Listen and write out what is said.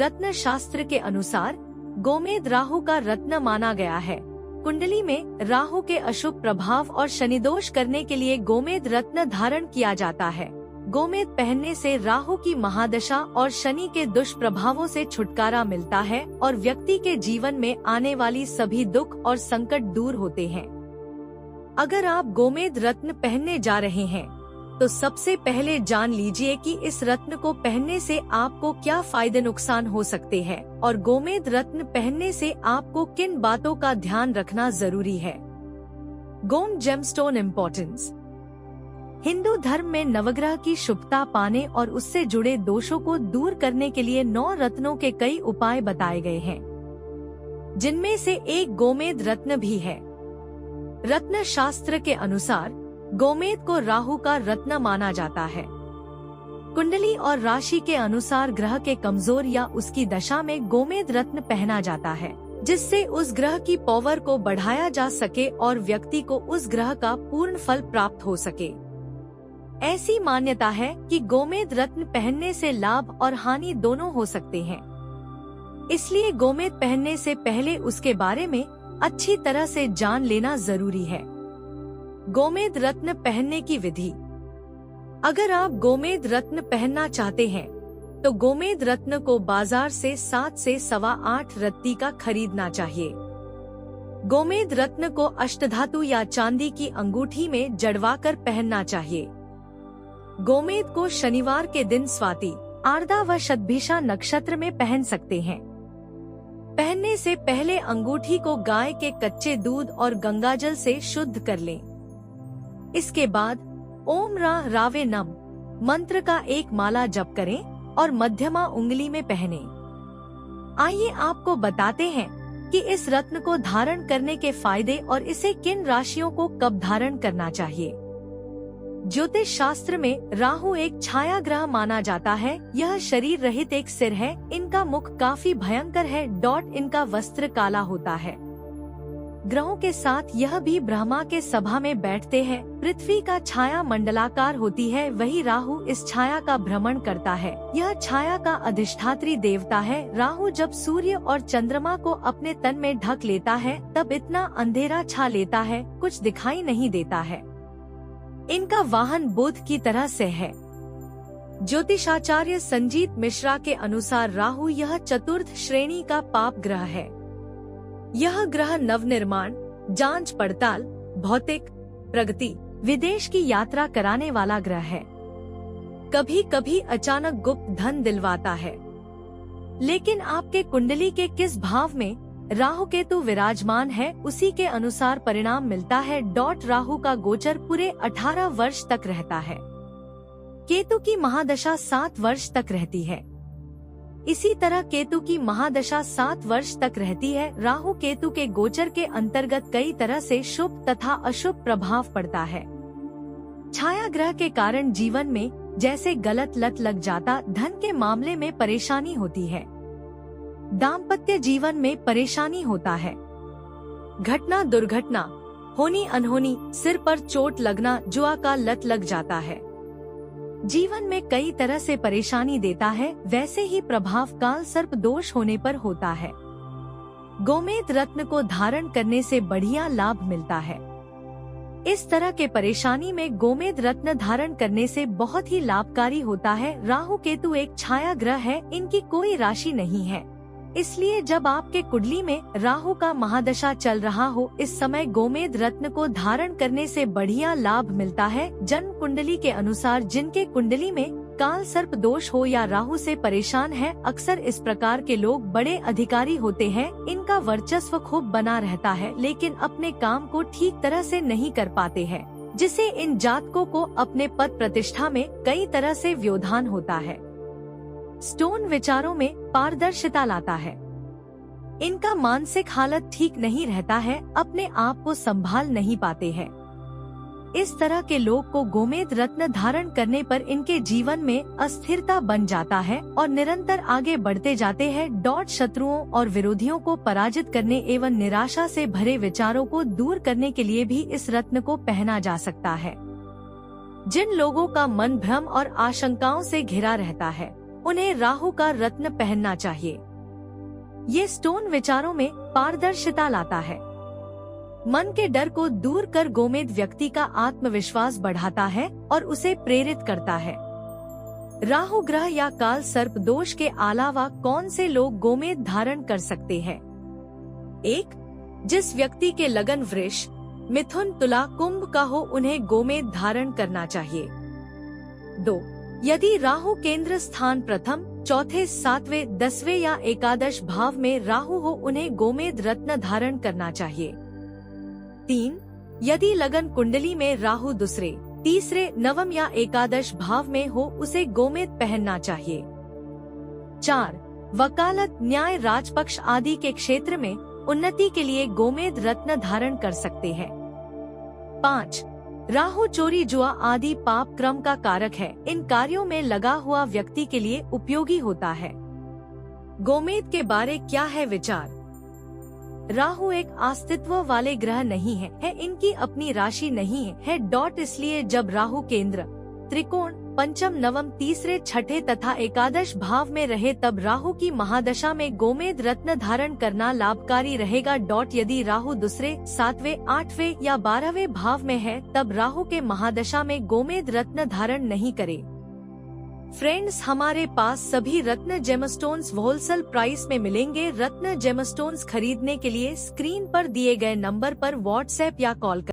रत्न शास्त्र के अनुसार गोमेद राहु का रत्न माना गया है। कुंडली में राहु के अशुभ प्रभाव और शनिदोष करने के लिए गोमेद रत्न धारण किया जाता है। गोमेद पहनने से राहु की महादशा और शनि के दुष्प्रभावों से छुटकारा मिलता है और व्यक्ति के जीवन में आने वाली सभी दुख और संकट दूर होते हैं। अगर आप गोमेद रत्न पहनने जा रहे हैं तो सबसे पहले जान लीजिए कि इस रत्न को पहनने से आपको क्या फायदे नुकसान हो सकते हैं और गोमेद रत्न पहनने से आपको किन बातों का ध्यान रखना जरूरी है। Gold gemstone importance. हिंदू धर्म में नवग्रह की शुभता पाने और उससे जुड़े दोषों को दूर करने के लिए 9 रत्नों के कई उपाय बताए गए हैं, जिनमें से एक गोमेद रत्न भी है। रत्न शास्त्र के अनुसार गोमेद को राहु का रत्न माना जाता है। कुंडली और राशि के अनुसार ग्रह के कमजोर या उसकी दशा में गोमेद रत्न पहना जाता है, जिससे उस ग्रह की पावर को बढ़ाया जा सके और व्यक्ति को उस ग्रह का पूर्ण फल प्राप्त हो सके। ऐसी मान्यता है कि गोमेद रत्न पहनने से लाभ और हानि दोनों हो सकते हैं, इसलिए गोमेद पहनने से पहले उसके बारे में अच्छी तरह से जान लेना जरूरी है। गोमेद रत्न पहनने की विधि। अगर आप गोमेद रत्न पहनना चाहते हैं तो गोमेद रत्न को बाजार से 7 से 8.25 रत्ती का खरीदना चाहिए। गोमेद रत्न को अष्टधातु या चांदी की अंगूठी में जड़वाकर पहनना चाहिए। गोमेद को शनिवार के दिन स्वाति, आर्द्रा व शतभिषा नक्षत्र में पहन सकते हैं। पहनने से पहले अंगूठी को गाय के कच्चे दूध और गंगाजल से शुद्ध कर लें। इसके बाद ओम रा रावे नम मंत्र का एक माला जप करें और मध्यमा उंगली में पहने। आइए आपको बताते हैं कि इस रत्न को धारण करने के फायदे और इसे किन राशियों को कब धारण करना चाहिए। ज्योतिष शास्त्र में राहु एक छाया ग्रह माना जाता है। यह शरीर रहित एक सिर है। इनका मुख काफी भयंकर है। इनका वस्त्र काला होता है। ग्रहों के साथ यह भी ब्रह्मा के सभा में बैठते हैं। पृथ्वी का छाया मंडलाकार होती है, वही राहु इस छाया का भ्रमण करता है। यह छाया का अधिष्ठात्री देवता है। राहु जब सूर्य और चंद्रमा को अपने तन में ढक लेता है तब इतना अंधेरा छा लेता है, कुछ दिखाई नहीं देता है। इनका वाहन बुध की तरह से है। ज्योतिषाचार्य संजीत मिश्रा के अनुसार राहु यह चतुर्थ श्रेणी का पाप ग्रह है। यह ग्रह नवनिर्माण, जांच पड़ताल, भौतिक प्रगति, विदेश की यात्रा कराने वाला ग्रह है। कभी कभी अचानक गुप्त धन दिलवाता है। लेकिन आपके कुंडली के किस भाव में राहु केतु विराजमान है, उसी के अनुसार परिणाम मिलता है। राहु का गोचर पूरे 18 वर्ष तक रहता है। केतु की महादशा 7 वर्ष तक रहती है। इसी तरह केतु की महादशा 7 वर्ष तक रहती है। राहु केतु के गोचर के अंतर्गत कई तरह से शुभ तथा अशुभ प्रभाव पड़ता है। छाया ग्रह के कारण जीवन में जैसे गलत लत लग जाता, धन के मामले में परेशानी होती है, दाम्पत्य जीवन में परेशानी होता है, घटना दुर्घटना, होनी अनहोनी, सिर पर चोट लगना, जुआ का लत लग जाता है, जीवन में कई तरह से परेशानी देता है। वैसे ही प्रभाव काल सर्प दोष होने पर होता है। गोमेद रत्न को धारण करने से बढ़िया लाभ मिलता है। इस तरह के परेशानी में गोमेद रत्न धारण करने से बहुत ही लाभकारी होता है। राहु केतु एक छाया ग्रह है, इनकी कोई राशि नहीं है। इसलिए जब आपके कुंडली में राहु का महादशा चल रहा हो, इस समय गोमेद रत्न को धारण करने से बढ़िया लाभ मिलता है। जन्म कुंडली के अनुसार जिनके कुंडली में काल सर्प दोष हो या राहु से परेशान है, अक्सर इस प्रकार के लोग बड़े अधिकारी होते हैं। इनका वर्चस्व खूब बना रहता है, लेकिन अपने काम को ठीक तरह से नहीं कर पाते हैं, जिससे इन जातकों को अपने पद प्रतिष्ठा में कई तरह से व्यवधान होता है। स्टोन विचारों में पारदर्शिता लाता है। इनका मानसिक हालत ठीक नहीं रहता है, अपने आप को संभाल नहीं पाते हैं। इस तरह के लोग को गोमेद रत्न धारण करने पर इनके जीवन में अस्थिरता बन जाता है और निरंतर आगे बढ़ते जाते हैं। शत्रुओं और विरोधियों को पराजित करने एवं निराशा से भरे विचारों को दूर करने के लिए भी इस रत्न को पहना जा सकता है। जिन लोगों का मन भ्रम और आशंकाओं से घिरा रहता है, उन्हें राहु का रत्न पहनना चाहिए। ये स्टोन विचारों में पारदर्शिता लाता है, मन के डर को दूर कर गोमेद व्यक्ति का आत्मविश्वास बढ़ाता है और उसे प्रेरित करता है। राहु ग्रह या काल सर्प दोष के अलावा कौन से लोग गोमेद धारण कर सकते हैं? 1. जिस व्यक्ति के लगन वृष, मिथुन, तुला, कुंभ का हो उन्हें गोमेद धारण करना चाहिए। 2. यदि राहु केंद्र स्थान प्रथम, चौथे, सातवें, 10वें या एकादश भाव में राहु हो उन्हें गोमेद रत्न धारण करना चाहिए। 3. यदि लगन कुंडली में राहु दूसरे, तीसरे, नवम या एकादश भाव में हो उसे गोमेद पहनना चाहिए। 4. वकालत, न्याय, राजपक्ष आदि के क्षेत्र में उन्नति के लिए गोमेद रत्न धारण कर सकते हैं। 5. राहु चोरी, जुआ आदि पाप क्रम का कारक है, इन कार्यों में लगा हुआ व्यक्ति के लिए उपयोगी होता है। गोमेद के बारे क्या है विचार? राहु एक अस्तित्व वाले ग्रह नहीं है, इनकी अपनी राशि नहीं है। इसलिए जब राहु केंद्र, त्रिकोण, पंचम, नवम, तीसरे, छठे तथा एकादश भाव में रहे तब राहु की महादशा में गोमेद रत्न धारण करना लाभकारी रहेगा। यदि राहु दूसरे, सातवें, आठवें या 12वें भाव में है तब राहु के महादशा में गोमेद रत्न धारण नहीं करे। फ्रेंड्स, हमारे पास सभी रत्न जेमस्टोन्स होलसेल प्राइस में मिलेंगे। रत्न जेमस्टोन्स खरीदने के लिए स्क्रीन पर दिए गए नंबर पर व्हाट्सएप या कॉल करें।